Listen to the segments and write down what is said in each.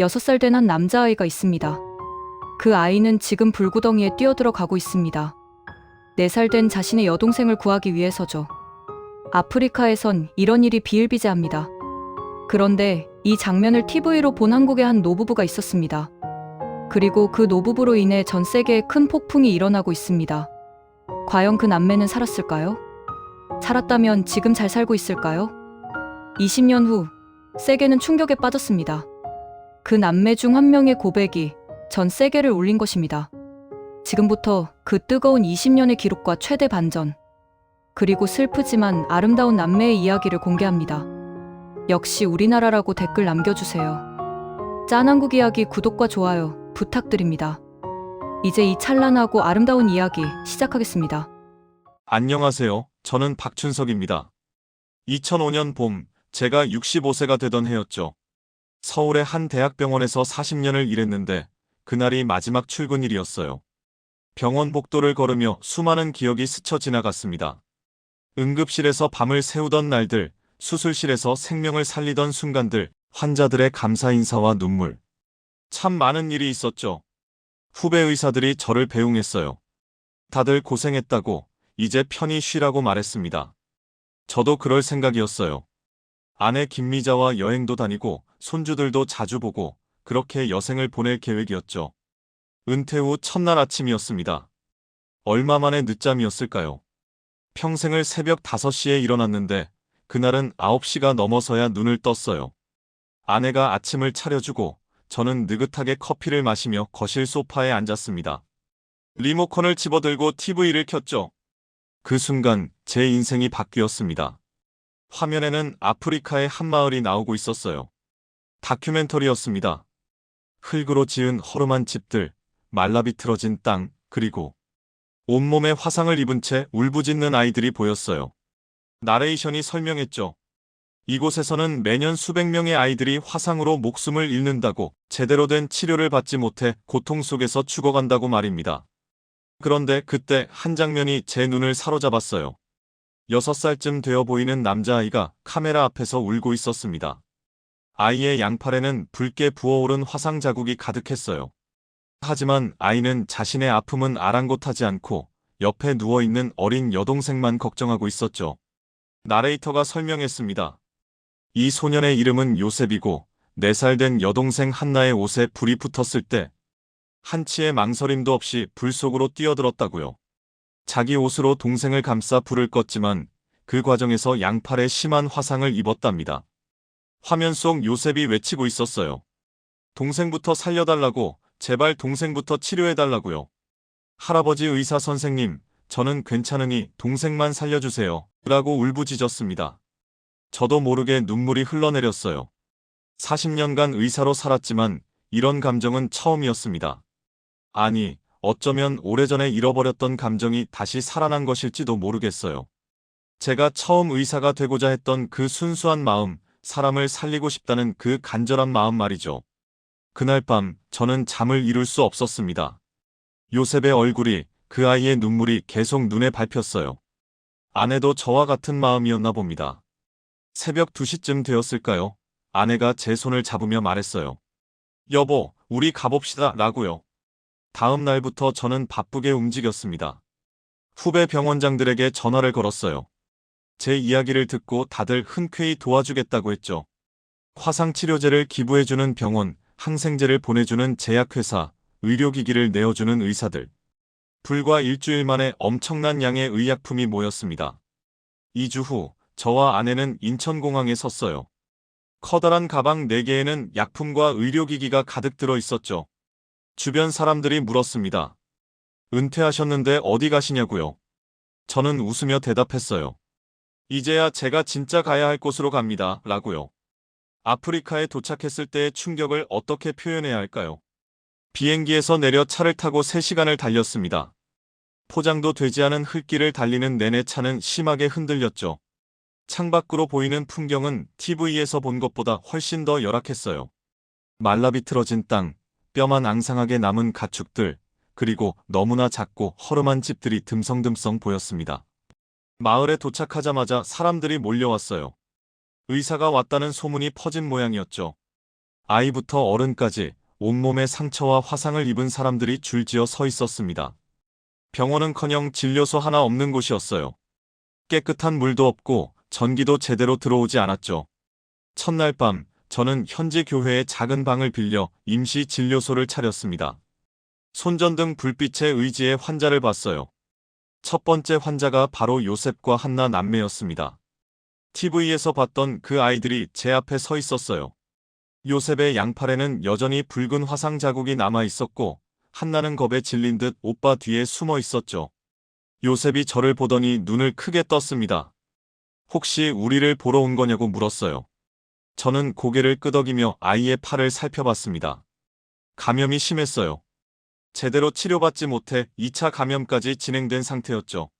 6살 된 한 남자아이가 있습니다. 그 아이는 지금 불구덩이에 뛰어들어가고 있습니다. 4살 된 자신의 여동생을 구하기 위해서죠. 아프리카에선 이런 일이 비일비재합니다. 그런데 이 장면을 TV로 본 한국의 한 노부부가 있었습니다. 그리고 그 노부부로 인해 전 세계에 큰 폭풍이 일어나고 있습니다. 과연 그 남매는 살았을까요? 살았다면 지금 잘 살고 있을까요? 20년 후, 세계는 충격에 빠졌습니다. 그 남매 중 한 명의 고백이 전 세계를 울린 것입니다. 지금부터 그 뜨거운 20년의 기록과 최대 반전, 그리고 슬프지만 아름다운 남매의 이야기를 공개합니다. 역시 우리나라라고 댓글 남겨주세요. 짠한국 이야기 구독과 좋아요 부탁드립니다. 이제 이 찬란하고 아름다운 이야기 시작하겠습니다. 안녕하세요. 저는 박춘석입니다. 2005년 봄, 제가 65세가 되던 해였죠. 서울의 한 대학병원에서 40년을 일했는데 그날이 마지막 출근일이었어요. 병원 복도를 걸으며 수많은 기억이 스쳐 지나갔습니다. 응급실에서 밤을 새우던 날들, 수술실에서 생명을 살리던 순간들, 환자들의 감사 인사와 눈물. 참 많은 일이 있었죠. 후배 의사들이 저를 배웅했어요. 다들 고생했다고, 이제 편히 쉬라고 말했습니다. 저도 그럴 생각이었어요. 아내 김미자와 여행도 다니고 손주들도 자주 보고 그렇게 여생을 보낼 계획이었죠. 은퇴 후 첫날 아침이었습니다. 얼마 만에 늦잠이었을까요? 평생을 새벽 5시에 일어났는데 그날은 9시가 넘어서야 눈을 떴어요. 아내가 아침을 차려주고 저는 느긋하게 커피를 마시며 거실 소파에 앉았습니다. 리모컨을 집어들고 TV를 켰죠. 그 순간 제 인생이 바뀌었습니다. 화면에는 아프리카의 한 마을이 나오고 있었어요. 다큐멘터리였습니다. 흙으로 지은 허름한 집들, 말라비틀어진 땅, 그리고 온몸에 화상을 입은 채 울부짖는 아이들이 보였어요. 나레이션이 설명했죠. 이곳에서는 매년 수백 명의 아이들이 화상으로 목숨을 잃는다고, 제대로 된 치료를 받지 못해 고통 속에서 죽어간다고 말입니다. 그런데 그때 한 장면이 제 눈을 사로잡았어요. 6살쯤 되어 보이는 남자아이가 카메라 앞에서 울고 있었습니다. 아이의 양팔에는 붉게 부어오른 화상 자국이 가득했어요. 하지만 아이는 자신의 아픔은 아랑곳하지 않고 옆에 누워있는 어린 여동생만 걱정하고 있었죠. 나레이터가 설명했습니다. 이 소년의 이름은 요셉이고 4살 된 여동생 한나의 옷에 불이 붙었을 때 한치의 망설임도 없이 불 속으로 뛰어들었다고요. 자기 옷으로 동생을 감싸 불을 껐지만 그 과정에서 양팔에 심한 화상을 입었답니다. 화면 속 요셉이 외치고 있었어요. 동생부터 살려달라고, 제발 동생부터 치료해달라고요. 할아버지 의사 선생님, 저는 괜찮으니 동생만 살려주세요. 라고 울부짖었습니다. 저도 모르게 눈물이 흘러내렸어요. 40년간 의사로 살았지만 이런 감정은 처음이었습니다. 아니, 어쩌면 오래전에 잃어버렸던 감정이 다시 살아난 것일지도 모르겠어요. 제가 처음 의사가 되고자 했던 그 순수한 마음, 사람을 살리고 싶다는 그 간절한 마음 말이죠. 그날 밤 저는 잠을 이룰 수 없었습니다. 요셉의 얼굴이, 그 아이의 눈물이 계속 눈에 밟혔어요. 아내도 저와 같은 마음이었나 봅니다. 새벽 2시쯤 되었을까요? 아내가 제 손을 잡으며 말했어요. 여보, 우리 가봅시다 라고요. 다음 날부터 저는 바쁘게 움직였습니다. 후배 병원장들에게 전화를 걸었어요. 제 이야기를 듣고 다들 흔쾌히 도와주겠다고 했죠. 화상치료제를 기부해주는 병원, 항생제를 보내주는 제약회사, 의료기기를 내어주는 의사들. 불과 일주일 만에 엄청난 양의 의약품이 모였습니다. 2주 후, 저와 아내는 인천공항에 섰어요. 커다란 가방 4개에는 약품과 의료기기가 가득 들어 있었죠. 주변 사람들이 물었습니다. 은퇴하셨는데 어디 가시냐고요? 저는 웃으며 대답했어요. 이제야 제가 진짜 가야 할 곳으로 갑니다. 라고요. 아프리카에 도착했을 때의 충격을 어떻게 표현해야 할까요? 비행기에서 내려 차를 타고 3시간을 달렸습니다. 포장도 되지 않은 흙길을 달리는 내내 차는 심하게 흔들렸죠. 창밖으로 보이는 풍경은 TV에서 본 것보다 훨씬 더 열악했어요. 말라비틀어진 땅, 뼈만 앙상하게 남은 가축들, 그리고 너무나 작고 허름한 집들이 듬성듬성 보였습니다. 마을에 도착하자마자 사람들이 몰려왔어요. 의사가 왔다는 소문이 퍼진 모양이었죠. 아이부터 어른까지 온몸에 상처와 화상을 입은 사람들이 줄지어 서 있었습니다. 병원은커녕 진료소 하나 없는 곳이었어요. 깨끗한 물도 없고 전기도 제대로 들어오지 않았죠. 첫날 밤, 저는 현지 교회의 작은 방을 빌려 임시 진료소를 차렸습니다. 손전등 불빛에 의지해 환자를 봤어요. 첫 번째 환자가 바로 요셉과 한나 남매였습니다. TV에서 봤던 그 아이들이 제 앞에 서 있었어요. 요셉의 양팔에는 여전히 붉은 화상 자국이 남아 있었고, 한나는 겁에 질린 듯 오빠 뒤에 숨어 있었죠. 요셉이 저를 보더니 눈을 크게 떴습니다. 혹시 우리를 보러 온 거냐고 물었어요. 저는 고개를 끄덕이며 아이의 팔을 살펴봤습니다. 감염이 심했어요. 제대로 치료받지 못해 2차 감염까지 진행된 상태였죠.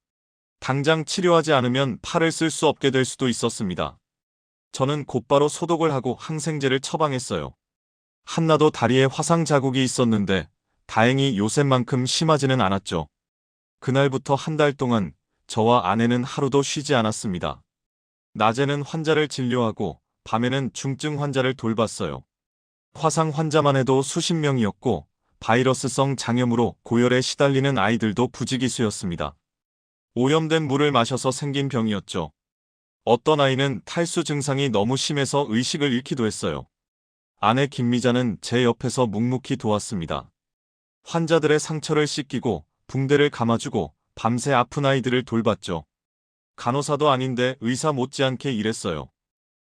당장 치료하지 않으면 팔을 쓸 수 없게 될 수도 있었습니다. 저는 곧바로 소독을 하고 항생제를 처방했어요. 한나도 다리에 화상 자국이 있었는데 다행히 요셉만큼 심하지는 않았죠. 그날부터 한 달 동안 저와 아내는 하루도 쉬지 않았습니다. 낮에는 환자를 진료하고 밤에는 중증 환자를 돌봤어요. 화상 환자만 해도 수십 명이었고 바이러스성 장염으로 고열에 시달리는 아이들도 부지기수였습니다. 오염된 물을 마셔서 생긴 병이었죠. 어떤 아이는 탈수 증상이 너무 심해서 의식을 잃기도 했어요. 아내 김미자는 제 옆에서 묵묵히 도왔습니다. 환자들의 상처를 씻기고 붕대를 감아주고 밤새 아픈 아이들을 돌봤죠. 간호사도 아닌데 의사 못지않게 일했어요.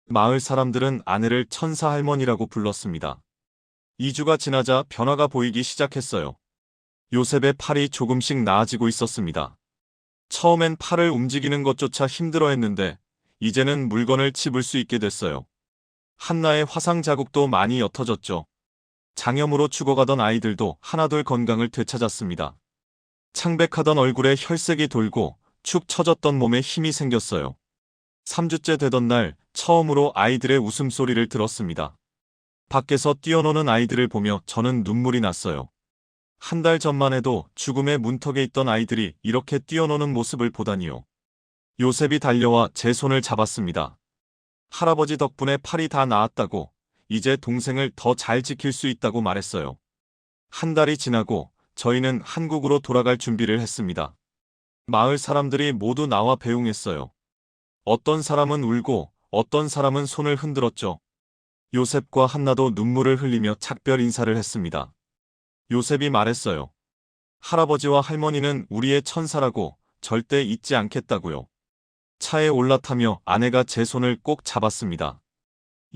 마을 사람들은 아내를 천사 할머니라고 불렀습니다. 2주가 지나자 변화가 보이기 시작했어요. 요셉의 팔이 조금씩 나아지고 있었습니다. 처음엔 팔을 움직이는 것조차 힘들어했는데 이제는 물건을 집을 수 있게 됐어요. 한나의 화상 자국도 많이 옅어졌죠. 장염으로 죽어가던 아이들도 하나둘 건강을 되찾았습니다. 창백하던 얼굴에 혈색이 돌고 축 처졌던 몸에 힘이 생겼어요. 3주째 되던 날 처음으로 아이들의 웃음소리를 들었습니다. 밖에서 뛰어노는 아이들을 보며 저는 눈물이 났어요. 한 달 전만 해도 죽음의 문턱에 있던 아이들이 이렇게 뛰어노는 모습을 보다니요. 요셉이 달려와 제 손을 잡았습니다. 할아버지 덕분에 팔이 다 나았다고, 이제 동생을 더 잘 지킬 수 있다고 말했어요. 한 달이 지나고 저희는 한국으로 돌아갈 준비를 했습니다. 마을 사람들이 모두 나와 배웅했어요. 어떤 사람은 울고 어떤 사람은 손을 흔들었죠. 요셉과 한나도 눈물을 흘리며 작별 인사를 했습니다. 요셉이 말했어요. 할아버지와 할머니는 우리의 천사라고 절대 잊지 않겠다고요. 차에 올라타며 아내가 제 손을 꼭 잡았습니다.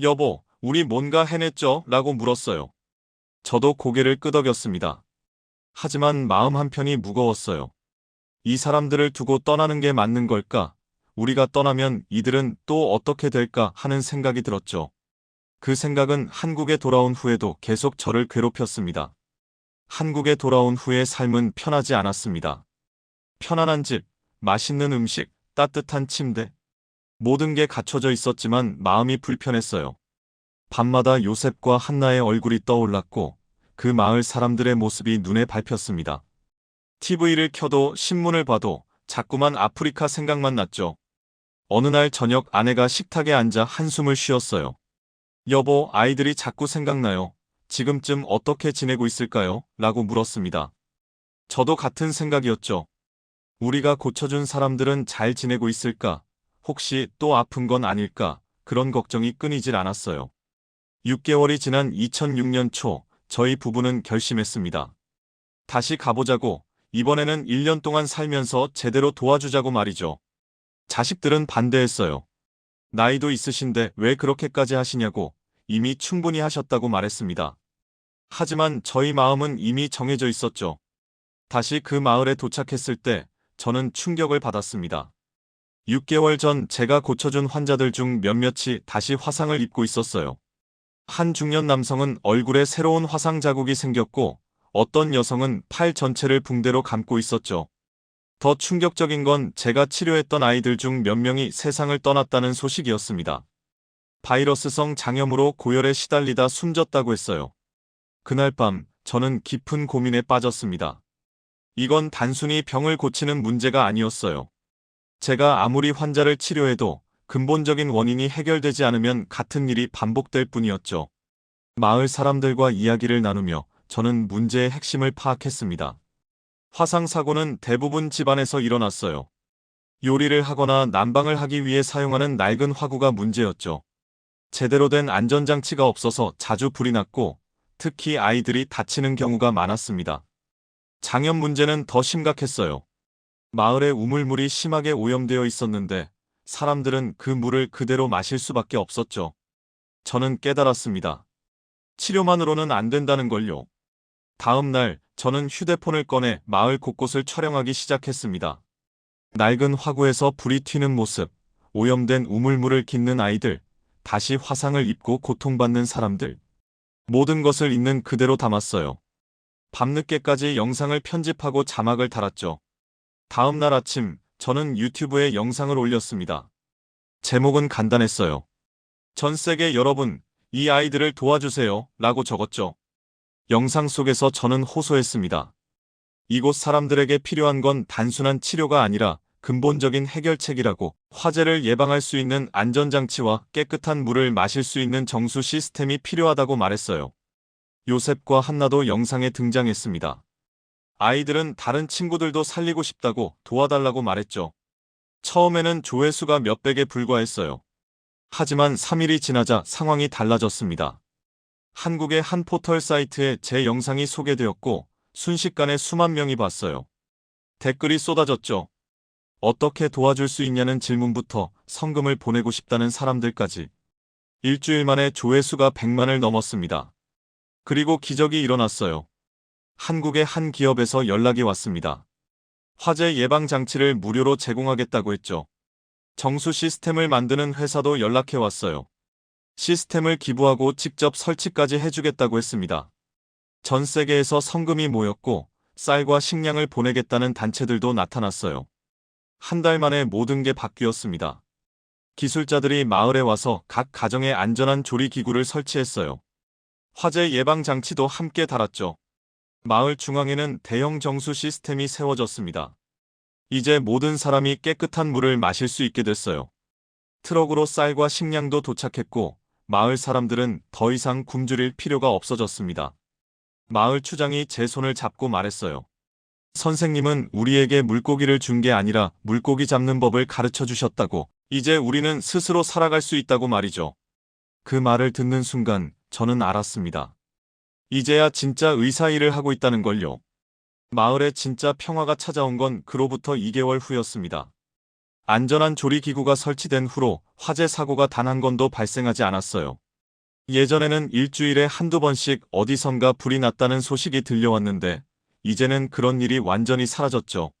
여보, 우리 뭔가 해냈죠? 라고 물었어요. 저도 고개를 끄덕였습니다. 하지만 마음 한편이 무거웠어요. 이 사람들을 두고 떠나는 게 맞는 걸까? 우리가 떠나면 이들은 또 어떻게 될까 하는 생각이 들었죠. 그 생각은 한국에 돌아온 후에도 계속 저를 괴롭혔습니다. 한국에 돌아온 후의 삶은 편하지 않았습니다. 편안한 집, 맛있는 음식, 따뜻한 침대. 모든 게 갖춰져 있었지만 마음이 불편했어요. 밤마다 요셉과 한나의 얼굴이 떠올랐고 그 마을 사람들의 모습이 눈에 밟혔습니다. TV를 켜도 신문을 봐도 자꾸만 아프리카 생각만 났죠. 어느 날 저녁 아내가 식탁에 앉아 한숨을 쉬었어요. 여보, 아이들이 자꾸 생각나요. 지금쯤 어떻게 지내고 있을까요? 라고 물었습니다. 저도 같은 생각이었죠. 우리가 고쳐준 사람들은 잘 지내고 있을까? 혹시 또 아픈 건 아닐까? 그런 걱정이 끊이질 않았어요. 6개월이 지난 2006년 초, 저희 부부는 결심했습니다. 다시 가보자고, 이번에는 1년 동안 살면서 제대로 도와주자고 말이죠. 자식들은 반대했어요. 나이도 있으신데 왜 그렇게까지 하시냐고, 이미 충분히 하셨다고 말했습니다. 하지만 저희 마음은 이미 정해져 있었죠. 다시 그 마을에 도착했을 때 저는 충격을 받았습니다. 6개월 전 제가 고쳐준 환자들 중 몇몇이 다시 화상을 입고 있었어요. 한 중년 남성은 얼굴에 새로운 화상 자국이 생겼고 어떤 여성은 팔 전체를 붕대로 감고 있었죠. 더 충격적인 건 제가 치료했던 아이들 중 몇 명이 세상을 떠났다는 소식이었습니다. 바이러스성 장염으로 고열에 시달리다 숨졌다고 했어요. 그날 밤 저는 깊은 고민에 빠졌습니다. 이건 단순히 병을 고치는 문제가 아니었어요. 제가 아무리 환자를 치료해도 근본적인 원인이 해결되지 않으면 같은 일이 반복될 뿐이었죠. 마을 사람들과 이야기를 나누며 저는 문제의 핵심을 파악했습니다. 화상 사고는 대부분 집안에서 일어났어요. 요리를 하거나 난방을 하기 위해 사용하는 낡은 화구가 문제였죠. 제대로 된 안전장치가 없어서 자주 불이 났고, 특히 아이들이 다치는 경우가 많았습니다. 장염 문제는 더 심각했어요. 마을에 우물물이 심하게 오염되어 있었는데 사람들은 그 물을 그대로 마실 수밖에 없었죠. 저는 깨달았습니다. 치료만으로는 안 된다는 걸요. 다음 날 저는 휴대폰을 꺼내 마을 곳곳을 촬영하기 시작했습니다. 낡은 화구에서 불이 튀는 모습, 오염된 우물물을 깃는 아이들, 다시 화상을 입고 고통받는 사람들. 모든 것을 있는 그대로 담았어요. 밤늦게까지 영상을 편집하고 자막을 달았죠. 다음 날 아침, 저는 유튜브에 영상을 올렸습니다. 제목은 간단했어요. 전 세계 여러분, 이 아이들을 도와주세요 라고 적었죠. 영상 속에서 저는 호소했습니다. 이곳 사람들에게 필요한 건 단순한 치료가 아니라 근본적인 해결책이라고, 화재를 예방할 수 있는 안전장치와 깨끗한 물을 마실 수 있는 정수 시스템이 필요하다고 말했어요. 요셉과 한나도 영상에 등장했습니다. 아이들은 다른 친구들도 살리고 싶다고 도와달라고 말했죠. 처음에는 조회수가 몇백에 불과했어요. 하지만 3일이 지나자 상황이 달라졌습니다. 한국의 한 포털 사이트에 제 영상이 소개되었고 순식간에 수만 명이 봤어요. 댓글이 쏟아졌죠. 어떻게 도와줄 수 있냐는 질문부터 성금을 보내고 싶다는 사람들까지. 일주일 만에 조회수가 100만을 넘었습니다. 그리고 기적이 일어났어요. 한국의 한 기업에서 연락이 왔습니다. 화재 예방 장치를 무료로 제공하겠다고 했죠. 정수 시스템을 만드는 회사도 연락해 왔어요. 시스템을 기부하고 직접 설치까지 해주겠다고 했습니다. 전 세계에서 성금이 모였고 쌀과 식량을 보내겠다는 단체들도 나타났어요. 한 달 만에 모든 게 바뀌었습니다. 기술자들이 마을에 와서 각 가정에 안전한 조리기구를 설치했어요. 화재 예방 장치도 함께 달았죠. 마을 중앙에는 대형 정수 시스템이 세워졌습니다. 이제 모든 사람이 깨끗한 물을 마실 수 있게 됐어요. 트럭으로 쌀과 식량도 도착했고 마을 사람들은 더 이상 굶주릴 필요가 없어졌습니다. 마을 추장이 제 손을 잡고 말했어요. 선생님은 우리에게 물고기를 준 게 아니라 물고기 잡는 법을 가르쳐 주셨다고. 이제 우리는 스스로 살아갈 수 있다고 말이죠. 그 말을 듣는 순간 저는 알았습니다. 이제야 진짜 의사 일을 하고 있다는 걸요. 마을에 진짜 평화가 찾아온 건 그로부터 2개월 후였습니다. 안전한 조리기구가 설치된 후로 화재 사고가 단 한 건도 발생하지 않았어요. 예전에는 일주일에 한두 번씩 어디선가 불이 났다는 소식이 들려왔는데 이제는 그런 일이 완전히 사라졌죠.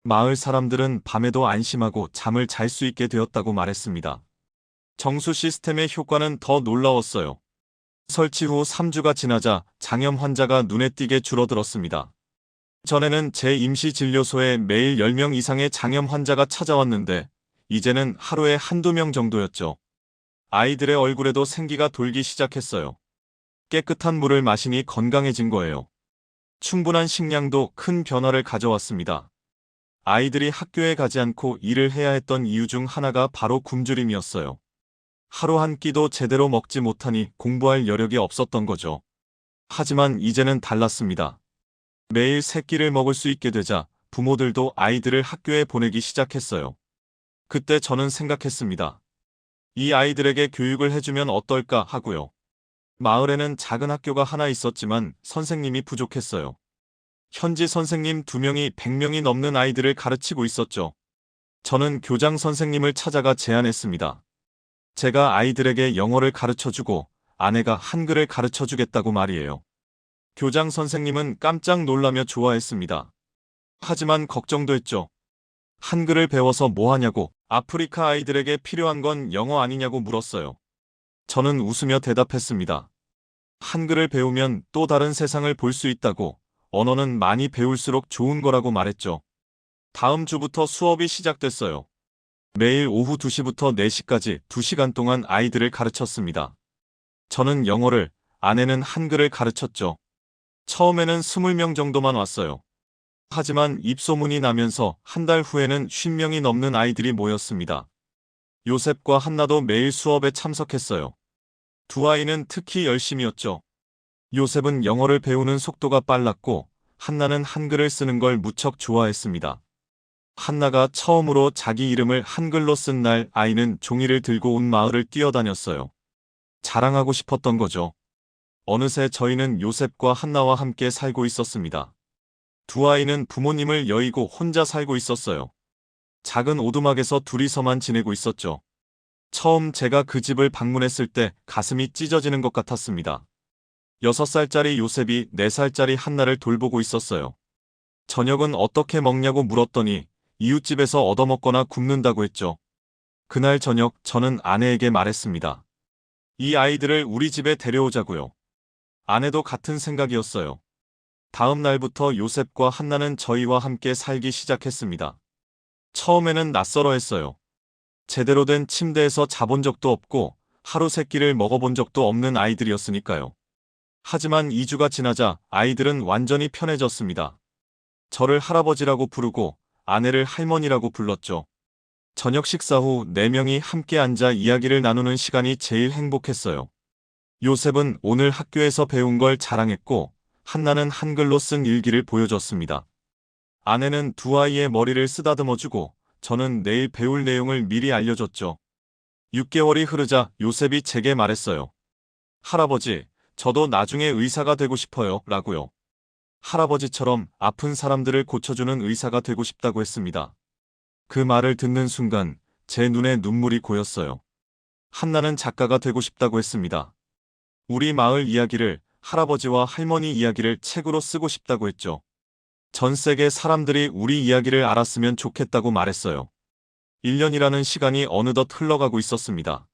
마을 사람들은 밤에도 안심하고 잠을 잘 수 있게 되었다고 말했습니다. 정수 시스템의 효과는 더 놀라웠어요. 설치 후 3주가 지나자 장염 환자가 눈에 띄게 줄어들었습니다. 전에는 제 임시진료소에 매일 10명 이상의 장염 환자가 찾아왔는데 이제는 하루에 한두 명 정도였죠. 아이들의 얼굴에도 생기가 돌기 시작했어요. 깨끗한 물을 마시니 건강해진 거예요. 충분한 식량도 큰 변화를 가져왔습니다. 아이들이 학교에 가지 않고 일을 해야 했던 이유 중 하나가 바로 굶주림이었어요. 하루 한 끼도 제대로 먹지 못하니 공부할 여력이 없었던 거죠. 하지만 이제는 달랐습니다. 매일 세 끼를 먹을 수 있게 되자 부모들도 아이들을 학교에 보내기 시작했어요. 그때 저는 생각했습니다. 이 아이들에게 교육을 해주면 어떨까 하고요. 마을에는 작은 학교가 하나 있었지만 선생님이 부족했어요. 현지 선생님 2명이 100명이 넘는 아이들을 가르치고 있었죠. 저는 교장 선생님을 찾아가 제안했습니다. 제가 아이들에게 영어를 가르쳐주고 아내가 한글을 가르쳐주겠다고 말이에요. 교장 선생님은 깜짝 놀라며 좋아했습니다. 하지만 걱정도 했죠. 한글을 배워서 뭐 하냐고, 아프리카 아이들에게 필요한 건 영어 아니냐고 물었어요. 저는 웃으며 대답했습니다. 한글을 배우면 또 다른 세상을 볼 수 있다고, 언어는 많이 배울수록 좋은 거라고 말했죠. 다음 주부터 수업이 시작됐어요. 매일 오후 2시부터 4시까지 2시간 동안 아이들을 가르쳤습니다. 저는 영어를, 아내는 한글을 가르쳤죠. 처음에는 20명 정도만 왔어요. 하지만 입소문이 나면서 한 달 후에는 50명이 넘는 아이들이 모였습니다. 요셉과 한나도 매일 수업에 참석했어요. 두 아이는 특히 열심이었죠. 요셉은 영어를 배우는 속도가 빨랐고 한나는 한글을 쓰는 걸 무척 좋아했습니다. 한나가 처음으로 자기 이름을 한글로 쓴 날 아이는 종이를 들고 온 마을을 뛰어다녔어요. 자랑하고 싶었던 거죠. 어느새 저희는 요셉과 한나와 함께 살고 있었습니다. 두 아이는 부모님을 여의고 혼자 살고 있었어요. 작은 오두막에서 둘이서만 지내고 있었죠. 처음 제가 그 집을 방문했을 때 가슴이 찢어지는 것 같았습니다. 6살짜리 요셉이 4살짜리 한나를 돌보고 있었어요. 저녁은 어떻게 먹냐고 물었더니 이웃집에서 얻어먹거나 굶는다고 했죠. 그날 저녁 저는 아내에게 말했습니다. 이 아이들을 우리 집에 데려오자고요. 아내도 같은 생각이었어요. 다음 날부터 요셉과 한나는 저희와 함께 살기 시작했습니다. 처음에는 낯설어했어요. 제대로 된 침대에서 자본 적도 없고 하루 세 끼를 먹어본 적도 없는 아이들이었으니까요. 하지만 2주가 지나자 아이들은 완전히 편해졌습니다. 저를 할아버지라고 부르고 아내를 할머니라고 불렀죠. 저녁 식사 후 4명이 함께 앉아 이야기를 나누는 시간이 제일 행복했어요. 요셉은 오늘 학교에서 배운 걸 자랑했고 한나는 한글로 쓴 일기를 보여줬습니다. 아내는 두 아이의 머리를 쓰다듬어주고 저는 내일 배울 내용을 미리 알려줬죠. 6개월이 흐르자 요셉이 제게 말했어요. 할아버지, 저도 나중에 의사가 되고 싶어요. 라고요. 할아버지처럼 아픈 사람들을 고쳐주는 의사가 되고 싶다고 했습니다. 그 말을 듣는 순간 제 눈에 눈물이 고였어요. 한나는 작가가 되고 싶다고 했습니다. 우리 마을 이야기를, 할아버지와 할머니 이야기를 책으로 쓰고 싶다고 했죠. 전 세계 사람들이 우리 이야기를 알았으면 좋겠다고 말했어요. 1년이라는 시간이 어느덧 흘러가고 있었습니다.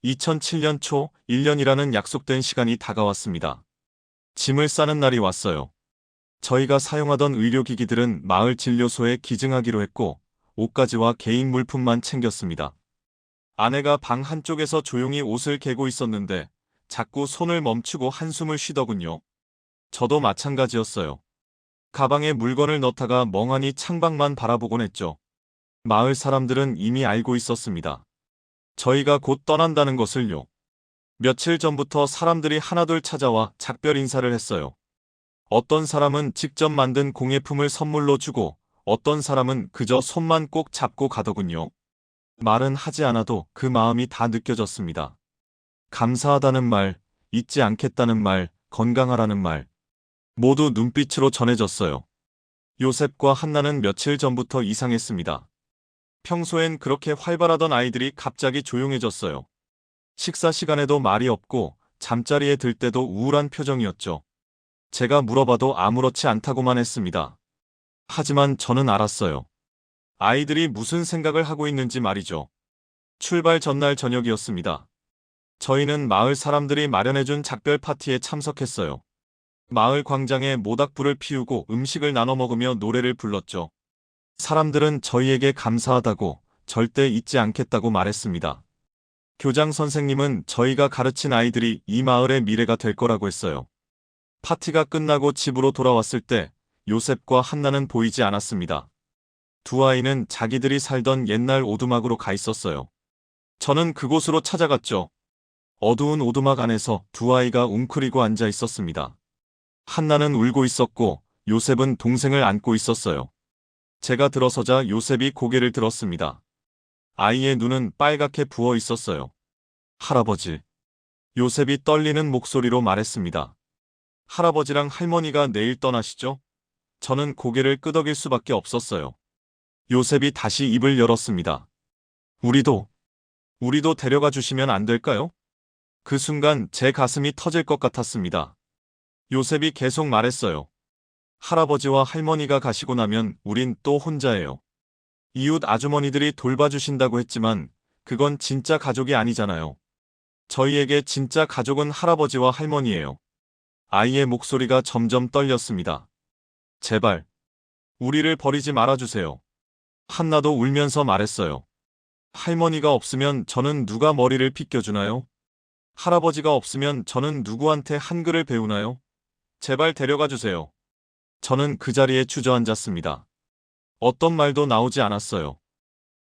2007년 초 1년이라는 약속된 시간이 다가왔습니다. 짐을 싸는 날이 왔어요. 저희가 사용하던 의료기기들은 마을 진료소에 기증하기로 했고 옷가지와 개인 물품만 챙겼습니다. 아내가 방 한쪽에서 조용히 옷을 개고 있었는데 자꾸 손을 멈추고 한숨을 쉬더군요. 저도 마찬가지였어요. 가방에 물건을 넣다가 멍하니 창밖만 바라보곤 했죠. 마을 사람들은 이미 알고 있었습니다. 저희가 곧 떠난다는 것을요. 며칠 전부터 사람들이 하나둘 찾아와 작별 인사를 했어요. 어떤 사람은 직접 만든 공예품을 선물로 주고 어떤 사람은 그저 손만 꼭 잡고 가더군요. 말은 하지 않아도 그 마음이 다 느껴졌습니다. 감사하다는 말, 잊지 않겠다는 말, 건강하라는 말. 모두 눈빛으로 전해졌어요. 요셉과 한나는 며칠 전부터 이상했습니다. 평소엔 그렇게 활발하던 아이들이 갑자기 조용해졌어요. 식사 시간에도 말이 없고 잠자리에 들 때도 우울한 표정이었죠. 제가 물어봐도 아무렇지 않다고만 했습니다. 하지만 저는 알았어요. 아이들이 무슨 생각을 하고 있는지 말이죠. 출발 전날 저녁이었습니다. 저희는 마을 사람들이 마련해준 작별 파티에 참석했어요. 마을 광장에 모닥불을 피우고 음식을 나눠 먹으며 노래를 불렀죠. 사람들은 저희에게 감사하다고 절대 잊지 않겠다고 말했습니다. 교장 선생님은 저희가 가르친 아이들이 이 마을의 미래가 될 거라고 했어요. 파티가 끝나고 집으로 돌아왔을 때 요셉과 한나는 보이지 않았습니다. 두 아이는 자기들이 살던 옛날 오두막으로 가 있었어요. 저는 그곳으로 찾아갔죠. 어두운 오두막 안에서 두 아이가 웅크리고 앉아 있었습니다. 한나는 울고 있었고 요셉은 동생을 안고 있었어요. 제가 들어서자 요셉이 고개를 들었습니다. 아이의 눈은 빨갛게 부어 있었어요. 할아버지. 요셉이 떨리는 목소리로 말했습니다. 할아버지랑 할머니가 내일 떠나시죠? 저는 고개를 끄덕일 수밖에 없었어요. 요셉이 다시 입을 열었습니다. 우리도 데려가 주시면 안 될까요? 그 순간 제 가슴이 터질 것 같았습니다. 요셉이 계속 말했어요. 할아버지와 할머니가 가시고 나면 우린 또 혼자예요. 이웃 아주머니들이 돌봐주신다고 했지만 그건 진짜 가족이 아니잖아요. 저희에게 진짜 가족은 할아버지와 할머니예요. 아이의 목소리가 점점 떨렸습니다. 제발, 우리를 버리지 말아주세요. 한나도 울면서 말했어요. 할머니가 없으면 저는 누가 머리를 빗겨주나요? 할아버지가 없으면 저는 누구한테 한글을 배우나요? 제발 데려가 주세요. 저는 그 자리에 주저앉았습니다. 어떤 말도 나오지 않았어요.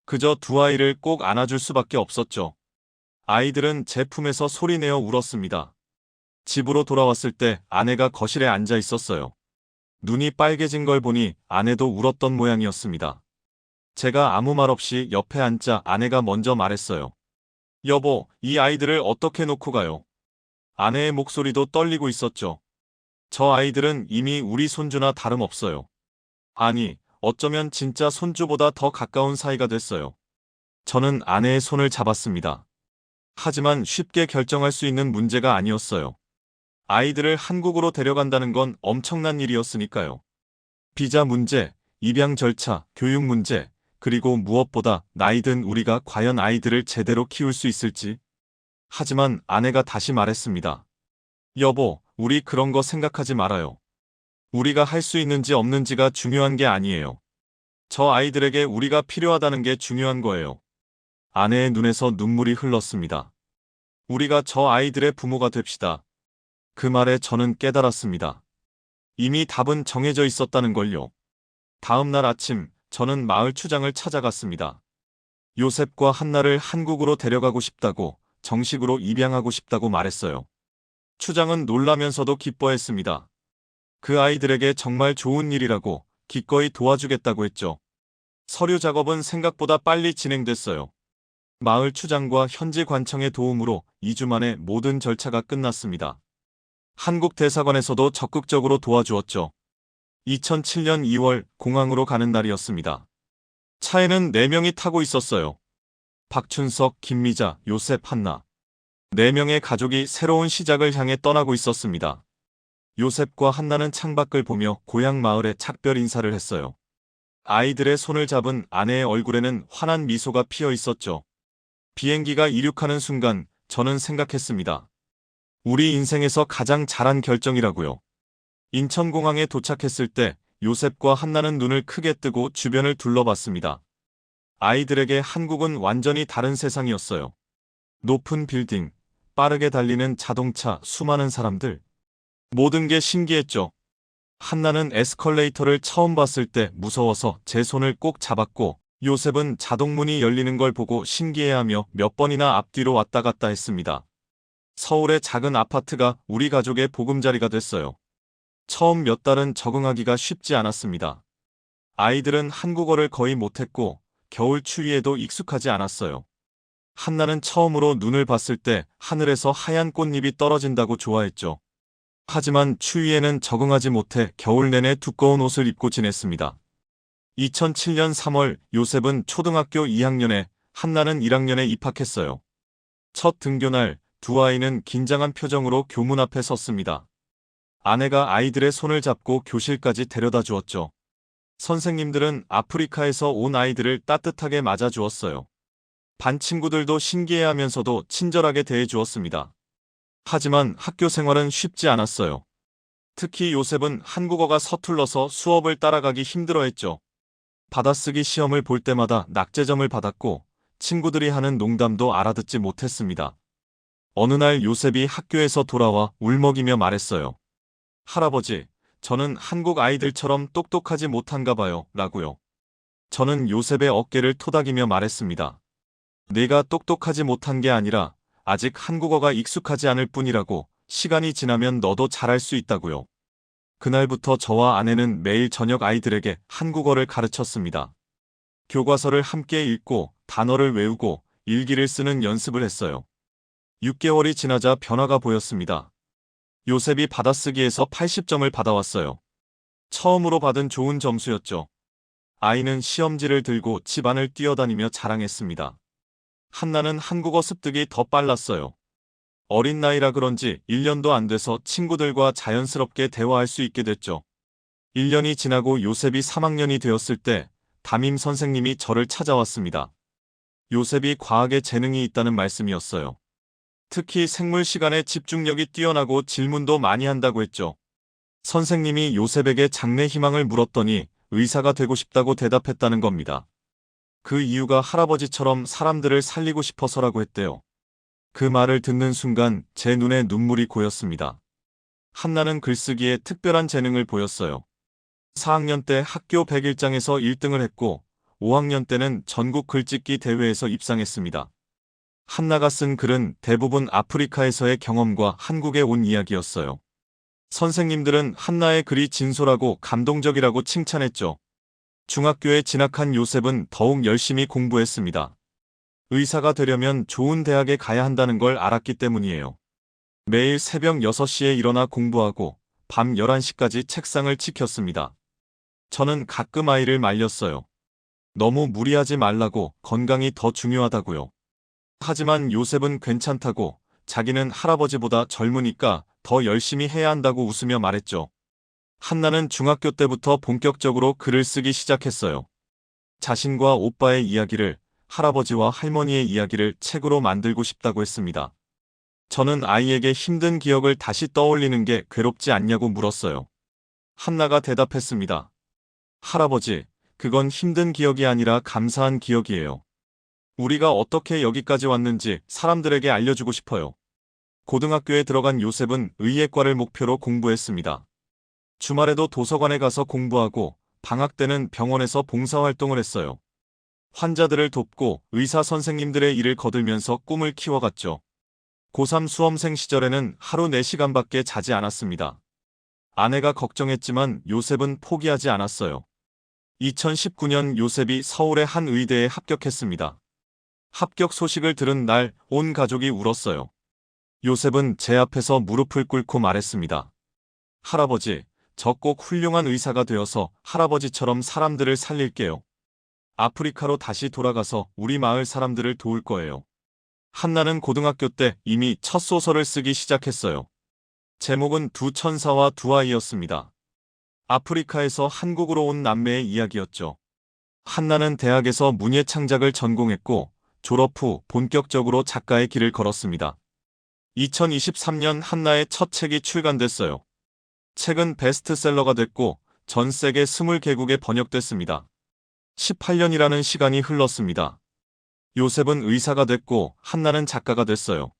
그저 두 아이를 꼭 안아줄 수밖에 없었죠. 아이들은 제 품에서 소리내어 울었습니다. 집으로 돌아왔을 때 아내가 거실에 앉아 있었어요. 눈이 빨개진 걸 보니 아내도 울었던 모양이었습니다. 제가 아무 말 없이 옆에 앉자 아내가 먼저 말했어요. 여보, 이 아이들을 어떻게 놓고 가요? 아내의 목소리도 떨리고 있었죠. 저 아이들은 이미 우리 손주나 다름없어요. 아니, 어쩌면 진짜 손주보다 더 가까운 사이가 됐어요. 저는 아내의 손을 잡았습니다. 하지만 쉽게 결정할 수 있는 문제가 아니었어요. 아이들을 한국으로 데려간다는 건 엄청난 일이었으니까요. 비자 문제, 입양 절차, 교육 문제, 그리고 무엇보다 나이든 우리가 과연 아이들을 제대로 키울 수 있을지. 하지만 아내가 다시 말했습니다. 여보, 우리 그런 거 생각하지 말아요. 우리가 할 수 있는지 없는지가 중요한 게 아니에요. 저 아이들에게 우리가 필요하다는 게 중요한 거예요. 아내의 눈에서 눈물이 흘렀습니다. 우리가 저 아이들의 부모가 됩시다. 그 말에 저는 깨달았습니다. 이미 답은 정해져 있었다는 걸요. 다음 날 아침, 저는 마을 추장을 찾아갔습니다. 요셉과 한나를 한국으로 데려가고 싶다고, 정식으로 입양하고 싶다고 말했어요. 추장은 놀라면서도 기뻐했습니다. 그 아이들에게 정말 좋은 일이라고 기꺼이 도와주겠다고 했죠. 서류 작업은 생각보다 빨리 진행됐어요. 마을 추장과 현지 관청의 도움으로 2주 만에 모든 절차가 끝났습니다. 한국 대사관에서도 적극적으로 도와주었죠. 2007년 2월 공항으로 가는 날이었습니다. 차에는 4명이 타고 있었어요. 박춘석, 김미자, 요셉, 한나. 4명의 가족이 새로운 시작을 향해 떠나고 있었습니다. 요셉과 한나는 창밖을 보며 고향 마을에 작별 인사를 했어요. 아이들의 손을 잡은 아내의 얼굴에는 환한 미소가 피어 있었죠. 비행기가 이륙하는 순간 저는 생각했습니다. 우리 인생에서 가장 잘한 결정이라고요. 인천공항에 도착했을 때 요셉과 한나는 눈을 크게 뜨고 주변을 둘러봤습니다. 아이들에게 한국은 완전히 다른 세상이었어요. 높은 빌딩, 빠르게 달리는 자동차, 수많은 사람들. 모든 게 신기했죠. 한나는 에스컬레이터를 처음 봤을 때 무서워서 제 손을 꼭 잡았고, 요셉은 자동문이 열리는 걸 보고 신기해하며 몇 번이나 앞뒤로 왔다 갔다 했습니다. 서울의 작은 아파트가 우리 가족의 보금자리가 됐어요. 처음 몇 달은 적응하기가 쉽지 않았습니다. 아이들은 한국어를 거의 못했고 겨울 추위에도 익숙하지 않았어요. 한나는 처음으로 눈을 봤을 때 하늘에서 하얀 꽃잎이 떨어진다고 좋아했죠. 하지만 추위에는 적응하지 못해 겨울 내내 두꺼운 옷을 입고 지냈습니다. 2007년 3월 요셉은 초등학교 2학년에 한나는 1학년에 입학했어요. 첫 등교날 두 아이는 긴장한 표정으로 교문 앞에 섰습니다. 아내가 아이들의 손을 잡고 교실까지 데려다 주었죠. 선생님들은 아프리카에서 온 아이들을 따뜻하게 맞아주었어요. 반 친구들도 신기해하면서도 친절하게 대해주었습니다. 하지만 학교 생활은 쉽지 않았어요. 특히 요셉은 한국어가 서툴러서 수업을 따라가기 힘들어했죠. 받아쓰기 시험을 볼 때마다 낙제점을 받았고 친구들이 하는 농담도 알아듣지 못했습니다. 어느 날 요셉이 학교에서 돌아와 울먹이며 말했어요. 할아버지, 저는 한국 아이들처럼 똑똑하지 못한가 봐요, 라고요. 저는 요셉의 어깨를 토닥이며 말했습니다. 내가 똑똑하지 못한 게 아니라 아직 한국어가 익숙하지 않을 뿐이라고. 시간이 지나면 너도 잘할 수 있다고요. 그날부터 저와 아내는 매일 저녁 아이들에게 한국어를 가르쳤습니다. 교과서를 함께 읽고 단어를 외우고 일기를 쓰는 연습을 했어요. 6개월이 지나자 변화가 보였습니다. 요셉이 받아쓰기에서 80점을 받아왔어요. 처음으로 받은 좋은 점수였죠. 아이는 시험지를 들고 집안을 뛰어다니며 자랑했습니다. 한나는 한국어 습득이 더 빨랐어요. 어린 나이라 그런지 1년도 안 돼서 친구들과 자연스럽게 대화할 수 있게 됐죠. 1년이 지나고 요셉이 3학년이 되었을 때 담임 선생님이 저를 찾아왔습니다. 요셉이 과학에 재능이 있다는 말씀이었어요. 특히 생물 시간에 집중력이 뛰어나고 질문도 많이 한다고 했죠. 선생님이 요셉에게 장래 희망을 물었더니 의사가 되고 싶다고 대답했다는 겁니다. 그 이유가 할아버지처럼 사람들을 살리고 싶어서라고 했대요. 그 말을 듣는 순간 제 눈에 눈물이 고였습니다. 한나는 글쓰기에 특별한 재능을 보였어요. 4학년 때 학교 100일장에서 1등을 했고 5학년 때는 전국 글짓기 대회에서 입상했습니다. 한나가 쓴 글은 대부분 아프리카에서의 경험과 한국에 온 이야기였어요. 선생님들은 한나의 글이 진솔하고 감동적이라고 칭찬했죠. 중학교에 진학한 요셉은 더욱 열심히 공부했습니다. 의사가 되려면 좋은 대학에 가야 한다는 걸 알았기 때문이에요. 매일 새벽 6시에 일어나 공부하고 밤 11시까지 책상을 지켰습니다. 저는 가끔 아이를 말렸어요. 너무 무리하지 말라고, 건강이 더 중요하다고요. 하지만 요셉은 괜찮다고, 자기는 할아버지보다 젊으니까 더 열심히 해야 한다고 웃으며 말했죠. 한나는 중학교 때부터 본격적으로 글을 쓰기 시작했어요. 자신과 오빠의 이야기를, 할아버지와 할머니의 이야기를 책으로 만들고 싶다고 했습니다. 저는 아이에게 힘든 기억을 다시 떠올리는 게 괴롭지 않냐고 물었어요. 한나가 대답했습니다. 할아버지, 그건 힘든 기억이 아니라 감사한 기억이에요. 우리가 어떻게 여기까지 왔는지 사람들에게 알려주고 싶어요. 고등학교에 들어간 요셉은 의예과를 목표로 공부했습니다. 주말에도 도서관에 가서 공부하고 방학 때는 병원에서 봉사활동을 했어요. 환자들을 돕고 의사 선생님들의 일을 거들면서 꿈을 키워갔죠. 고3 수험생 시절에는 하루 4시간밖에 자지 않았습니다. 아내가 걱정했지만 요셉은 포기하지 않았어요. 2019년 요셉이 서울의 한 의대에 합격했습니다. 합격 소식을 들은 날 온 가족이 울었어요. 요셉은 제 앞에서 무릎을 꿇고 말했습니다. 할아버지, 저 꼭 훌륭한 의사가 되어서 할아버지처럼 사람들을 살릴게요. 아프리카로 다시 돌아가서 우리 마을 사람들을 도울 거예요. 한나는 고등학교 때 이미 첫 소설을 쓰기 시작했어요. 제목은 두 천사와 두 아이였습니다. 아프리카에서 한국으로 온 남매의 이야기였죠. 한나는 대학에서 문예창작을 전공했고 졸업 후 본격적으로 작가의 길을 걸었습니다. 2023년 한나의 첫 책이 출간됐어요. 책은 베스트셀러가 됐고 전 세계 20개국에 번역됐습니다. 18년이라는 시간이 흘렀습니다. 요셉은 의사가 됐고 한나는 작가가 됐어요.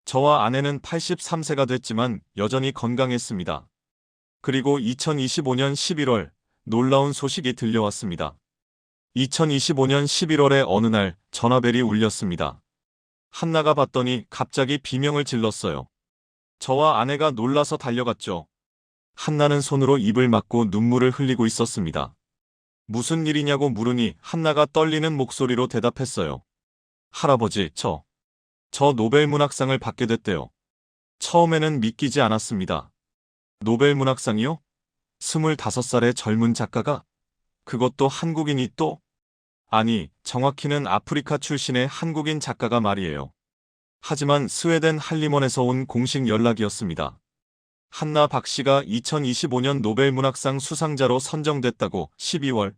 저와 아내는 83세가 됐지만 여전히 건강했습니다. 그리고 2025년 11월 놀라운 소식이 들려왔습니다. 2025년 11월의 어느 날 전화벨이 울렸습니다. 한나가 받더니 갑자기 비명을 질렀어요. 저와 아내가 놀라서 달려갔죠. 한나는 손으로 입을 막고 눈물을 흘리고 있었습니다. 무슨 일이냐고 물으니 한나가 떨리는 목소리로 대답했어요. 할아버지, 저 노벨 문학상을 받게 됐대요. 처음에는 믿기지 않았습니다. 노벨 문학상이요? 25살의 젊은 작가가? 그것도 한국인이 또? 아니, 정확히는 아프리카 출신의 한국인 작가가 말이에요. 하지만 스웨덴 할리먼에서 온 공식 연락이었습니다. 한나 박 씨가 2025년 노벨 문학상 수상자로 선정됐다고 12월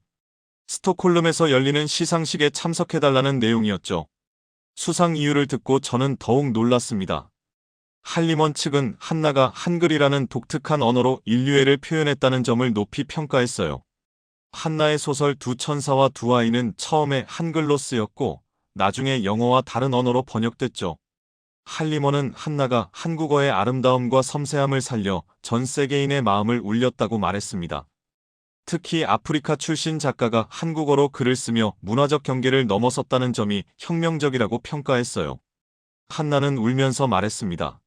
스톡홀름에서 열리는 시상식에 참석해달라는 내용이었죠. 수상 이유를 듣고 저는 더욱 놀랐습니다. 할리먼 측은 한나가 한글이라는 독특한 언어로 인류애를 표현했다는 점을 높이 평가했어요. 한나의 소설 두 천사와 두 아이는 처음에 한글로 쓰였고 나중에 영어와 다른 언어로 번역됐죠. 할리먼은 한나가 한국어의 아름다움과 섬세함을 살려 전 세계인의 마음을 울렸다고 말했습니다. 특히 아프리카 출신 작가가 한국어로 글을 쓰며 문화적 경계를 넘어섰다는 점이 혁명적이라고 평가했어요. 한나는 울면서 말했습니다.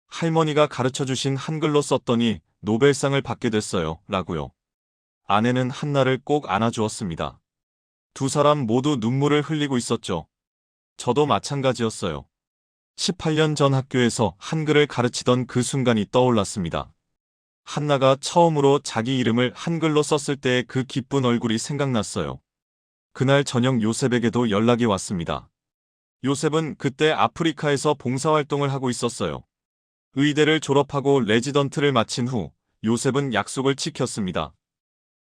할머니가 가르쳐주신 한글로 썼더니 노벨상을 받게 됐어요. 라고요. 아내는 한나를 꼭 안아주었습니다. 두 사람 모두 눈물을 흘리고 있었죠. 저도 마찬가지였어요. 18년 전 학교에서 한글을 가르치던 그 순간이 떠올랐습니다. 한나가 처음으로 자기 이름을 한글로 썼을 때의 그 기쁜 얼굴이 생각났어요. 그날 저녁 요셉에게도 연락이 왔습니다. 요셉은 그때 아프리카에서 봉사활동을 하고 있었어요. 의대를 졸업하고 레지던트를 마친 후 요셉은 약속을 지켰습니다.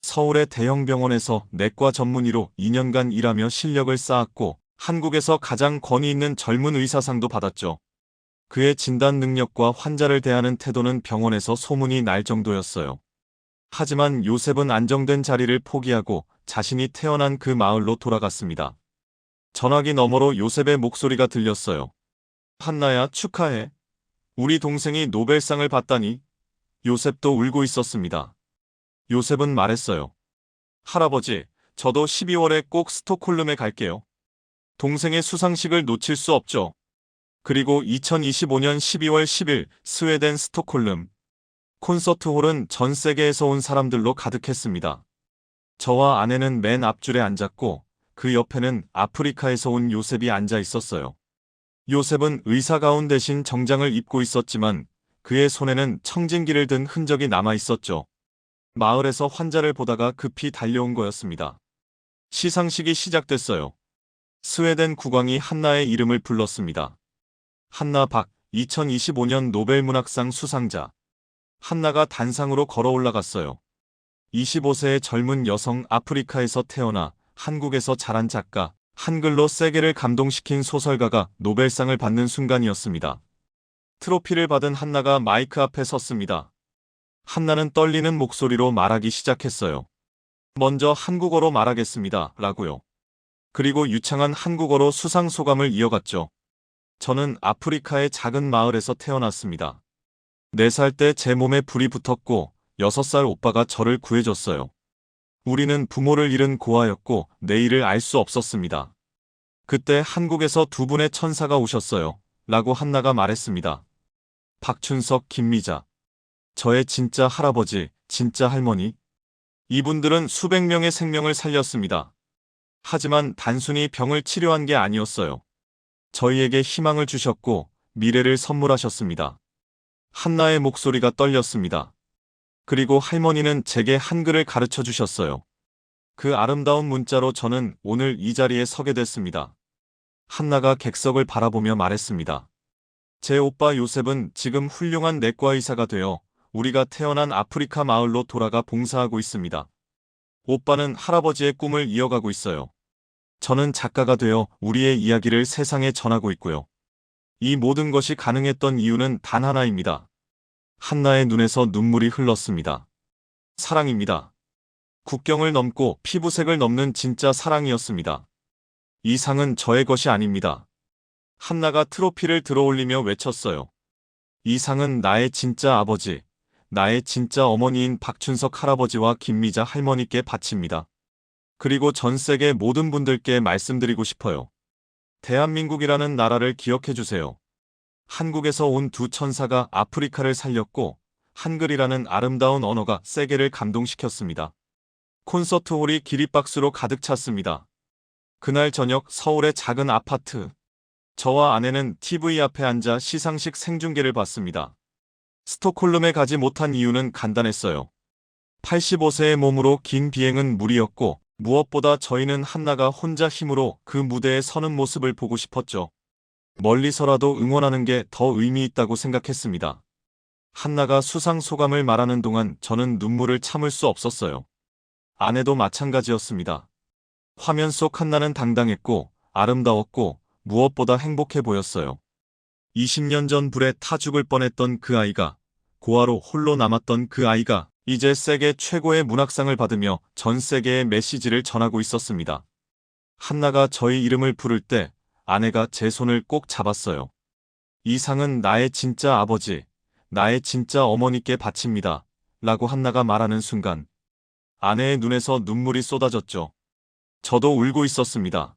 서울의 대형 병원에서 내과 전문의로 2년간 일하며 실력을 쌓았고 한국에서 가장 권위 있는 젊은 의사상도 받았죠. 그의 진단 능력과 환자를 대하는 태도는 병원에서 소문이 날 정도였어요. 하지만 요셉은 안정된 자리를 포기하고 자신이 태어난 그 마을로 돌아갔습니다. 전화기 너머로 요셉의 목소리가 들렸어요. 한나야, 축하해. 우리 동생이 노벨상을 받다니. 요셉도 울고 있었습니다. 요셉은 말했어요. 할아버지, 저도 12월에 꼭 스톡홀름에 갈게요. 동생의 수상식을 놓칠 수 없죠. 그리고 2025년 12월 10일 스웨덴 스톡홀름. 콘서트홀은 전 세계에서 온 사람들로 가득했습니다. 저와 아내는 맨 앞줄에 앉았고 그 옆에는 아프리카에서 온 요셉이 앉아 있었어요. 요셉은 의사 가운 대신 정장을 입고 있었지만 그의 손에는 청진기를 든 흔적이 남아 있었죠. 마을에서 환자를 보다가 급히 달려온 거였습니다. 시상식이 시작됐어요. 스웨덴 국왕이 한나의 이름을 불렀습니다. 한나 박, 2025년 노벨문학상 수상자. 한나가 단상으로 걸어 올라갔어요. 25세의 젊은 여성, 아프리카에서 태어나 한국에서 자란 작가, 한글로 세계를 감동시킨 소설가가 노벨상을 받는 순간이었습니다. 트로피를 받은 한나가 마이크 앞에 섰습니다. 한나는 떨리는 목소리로 말하기 시작했어요. 먼저 한국어로 말하겠습니다. 라고요. 그리고 유창한 한국어로 수상 소감을 이어갔죠. 저는 아프리카의 작은 마을에서 태어났습니다. 4살 때 제 몸에 불이 붙었고 6살 오빠가 저를 구해줬어요. 우리는 부모를 잃은 고아였고 내일을 알 수 없었습니다. 그때 한국에서 2분의 천사가 오셨어요. 라고 한나가 말했습니다. 박춘석, 김미자. 저의 진짜 할아버지, 진짜 할머니. 이분들은 수백 명의 생명을 살렸습니다. 하지만 단순히 병을 치료한 게 아니었어요. 저희에게 희망을 주셨고 미래를 선물하셨습니다. 한나의 목소리가 떨렸습니다. 그리고 할머니는 제게 한글을 가르쳐 주셨어요. 그 아름다운 문자로 저는 오늘 이 자리에 서게 됐습니다. 한나가 객석을 바라보며 말했습니다. 제 오빠 요셉은 지금 훌륭한 내과 의사가 되어 우리가 태어난 아프리카 마을로 돌아가 봉사하고 있습니다. 오빠는 할아버지의 꿈을 이어가고 있어요. 저는 작가가 되어 우리의 이야기를 세상에 전하고 있고요. 이 모든 것이 가능했던 이유는 단 하나입니다. 한나의 눈에서 눈물이 흘렀습니다. 사랑입니다. 국경을 넘고 피부색을 넘는 진짜 사랑이었습니다. 이 상은 저의 것이 아닙니다. 한나가 트로피를 들어올리며 외쳤어요. 이 상은 나의 진짜 아버지, 나의 진짜 어머니인 박춘석 할아버지와 김미자 할머니께 바칩니다. 그리고 전 세계 모든 분들께 말씀드리고 싶어요. 대한민국이라는 나라를 기억해 주세요. 한국에서 온 2 천사가 아프리카를 살렸고 한글이라는 아름다운 언어가 세계를 감동시켰습니다. 콘서트홀이 기립박수로 가득 찼습니다. 그날 저녁 서울의 작은 아파트. 저와 아내는 TV 앞에 앉아 시상식 생중계를 봤습니다. 스톡홀름에 가지 못한 이유는 간단했어요. 85세의 몸으로 긴 비행은 무리였고 무엇보다 저희는 한나가 혼자 힘으로 그 무대에 서는 모습을 보고 싶었죠. 멀리서라도 응원하는 게 더 의미 있다고 생각했습니다. 한나가 수상 소감을 말하는 동안 저는 눈물을 참을 수 없었어요. 아내도 마찬가지였습니다. 화면 속 한나는 당당했고 아름다웠고 무엇보다 행복해 보였어요. 20년 전 불에 타 죽을 뻔했던 그 아이가, 고아로 홀로 남았던 그 아이가 이제 세계 최고의 문학상을 받으며 전 세계에 메시지를 전하고 있었습니다. 한나가 저희 이름을 부를 때 아내가 제 손을 꼭 잡았어요. 이 상은 나의 진짜 아버지, 나의 진짜 어머니께 바칩니다. 라고 한나가 말하는 순간 아내의 눈에서 눈물이 쏟아졌죠. 저도 울고 있었습니다.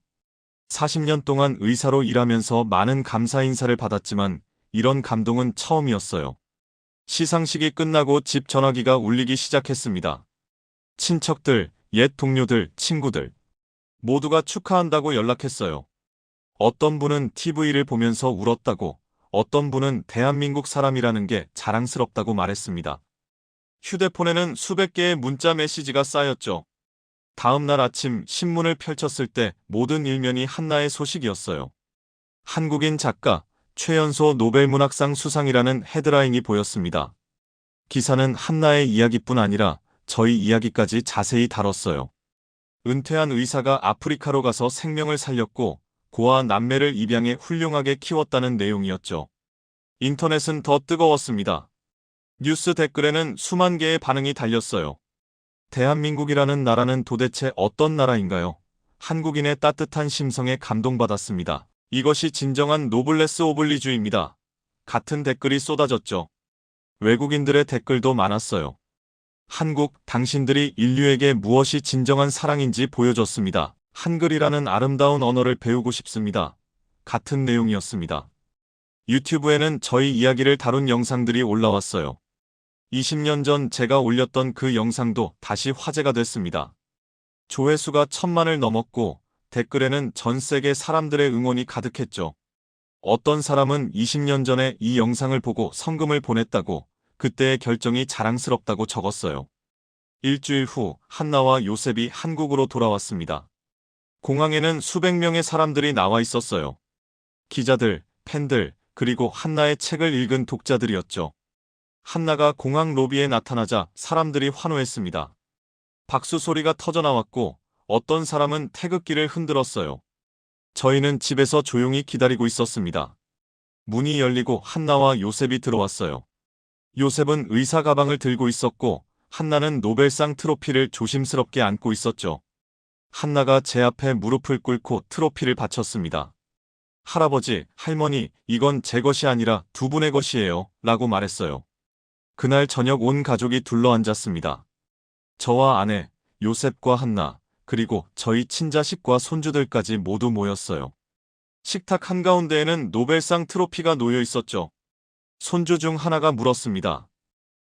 40년 동안 의사로 일하면서 많은 감사 인사를 받았지만 이런 감동은 처음이었어요. 시상식이 끝나고 집 전화기가 울리기 시작했습니다. 친척들, 옛 동료들, 친구들 모두가 축하한다고 연락했어요. 어떤 분은 TV를 보면서 울었다고, 어떤 분은 대한민국 사람이라는 게 자랑스럽다고 말했습니다. 휴대폰에는 수백 개의 문자 메시지가 쌓였죠. 다음 날 아침 신문을 펼쳤을 때 모든 일면이 한나의 소식이었어요. 한국인 작가 최연소 노벨문학상 수상이라는 헤드라인이 보였습니다. 기사는 한나의 이야기뿐 아니라 저희 이야기까지 자세히 다뤘어요. 은퇴한 의사가 아프리카로 가서 생명을 살렸고 고아 남매를 입양해 훌륭하게 키웠다는 내용이었죠. 인터넷은 더 뜨거웠습니다. 뉴스 댓글에는 수만 개의 반응이 달렸어요. 대한민국이라는 나라는 도대체 어떤 나라인가요? 한국인의 따뜻한 심성에 감동받았습니다. 이것이 진정한 노블레스 오블리주입니다. 같은 댓글이 쏟아졌죠. 외국인들의 댓글도 많았어요. 한국, 당신들이 인류에게 무엇이 진정한 사랑인지 보여줬습니다. 한글이라는 아름다운 언어를 배우고 싶습니다. 같은 내용이었습니다. 유튜브에는 저희 이야기를 다룬 영상들이 올라왔어요. 20년 전 제가 올렸던 그 영상도 다시 화제가 됐습니다. 조회수가 1000만을 넘었고 댓글에는 전 세계 사람들의 응원이 가득했죠. 어떤 사람은 20년 전에 이 영상을 보고 성금을 보냈다고, 그때의 결정이 자랑스럽다고 적었어요. 일주일 후 한나와 요셉이 한국으로 돌아왔습니다. 공항에는 수백 명의 사람들이 나와 있었어요. 기자들, 팬들, 그리고 한나의 책을 읽은 독자들이었죠. 한나가 공항 로비에 나타나자 사람들이 환호했습니다. 박수 소리가 터져나왔고 어떤 사람은 태극기를 흔들었어요. 저희는 집에서 조용히 기다리고 있었습니다. 문이 열리고 한나와 요셉이 들어왔어요. 요셉은 의사 가방을 들고 있었고 한나는 노벨상 트로피를 조심스럽게 안고 있었죠. 한나가 제 앞에 무릎을 꿇고 트로피를 바쳤습니다. 할아버지, 할머니, 이건 제 것이 아니라 두 분의 것이에요. 라고 말했어요. 그날 저녁 온 가족이 둘러앉았습니다. 저와 아내, 요셉과 한나, 그리고 저희 친자식과 손주들까지 모두 모였어요. 식탁 한가운데에는 노벨상 트로피가 놓여 있었죠. 손주 중 하나가 물었습니다.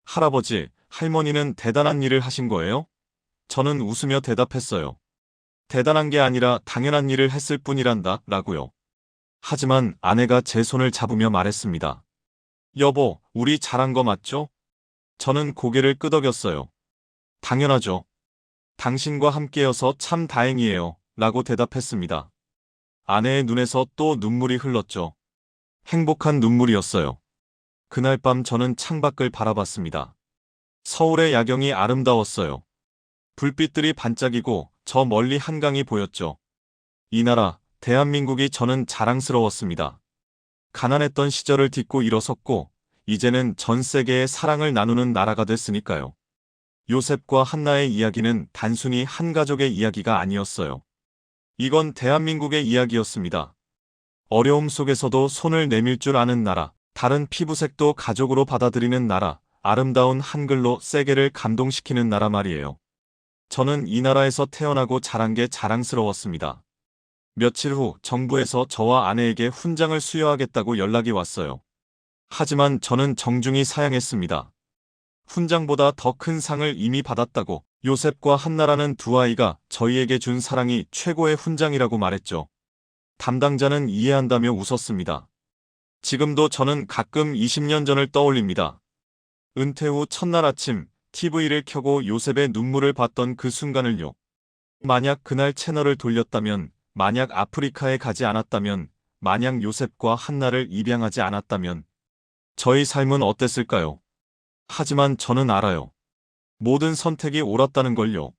할아버지, 할머니는 대단한 일을 하신 거예요? 저는 웃으며 대답했어요. 대단한 게 아니라 당연한 일을 했을 뿐이란다, 라고요. 하지만 아내가 제 손을 잡으며 말했습니다. 여보, 우리 잘한 거 맞죠? 저는 고개를 끄덕였어요. 당연하죠. 당신과 함께여서 참 다행이에요. 라고 대답했습니다. 아내의 눈에서 또 눈물이 흘렀죠. 행복한 눈물이었어요. 그날 밤 저는 창밖을 바라봤습니다. 서울의 야경이 아름다웠어요. 불빛들이 반짝이고 저 멀리 한강이 보였죠. 이 나라, 대한민국이 저는 자랑스러웠습니다. 가난했던 시절을 딛고 일어섰고 이제는 전 세계의 사랑을 나누는 나라가 됐으니까요. 요셉과 한나의 이야기는 단순히 한 가족의 이야기가 아니었어요. 이건 대한민국의 이야기였습니다. 어려움 속에서도 손을 내밀 줄 아는 나라, 다른 피부색도 가족으로 받아들이는 나라, 아름다운 한글로 세계를 감동시키는 나라 말이에요. 저는 이 나라에서 태어나고 자란 게 자랑스러웠습니다. 며칠 후 정부에서 저와 아내에게 훈장을 수여하겠다고 연락이 왔어요. 하지만 저는 정중히 사양했습니다. 훈장보다 더 큰 상을 이미 받았다고, 요셉과 한나라는 두 아이가 저희에게 준 사랑이 최고의 훈장이라고 말했죠. 담당자는 이해한다며 웃었습니다. 지금도 저는 가끔 20년 전을 떠올립니다. 은퇴 후 첫날 아침 TV를 켜고 요셉의 눈물을 봤던 그 순간을요. 만약 그날 채널을 돌렸다면, 만약 아프리카에 가지 않았다면, 만약 요셉과 한나를 입양하지 않았다면 저희 삶은 어땠을까요? 하지만 저는 알아요. 모든 선택이 옳았다는 걸요.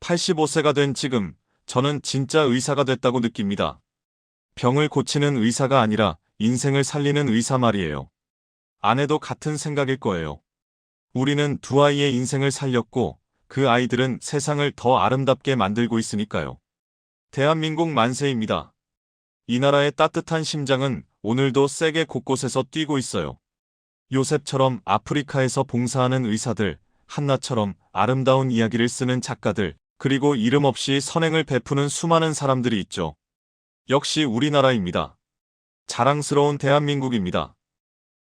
85세가 된 지금 저는 진짜 의사가 됐다고 느낍니다. 병을 고치는 의사가 아니라 인생을 살리는 의사 말이에요. 아내도 같은 생각일 거예요. 우리는 두 아이의 인생을 살렸고 그 아이들은 세상을 더 아름답게 만들고 있으니까요. 대한민국 만세입니다. 이 나라의 따뜻한 심장은 오늘도 세계 곳곳에서 뛰고 있어요. 요셉처럼 아프리카에서 봉사하는 의사들, 한나처럼 아름다운 이야기를 쓰는 작가들, 그리고 이름 없이 선행을 베푸는 수많은 사람들이 있죠. 역시 우리나라입니다. 자랑스러운 대한민국입니다.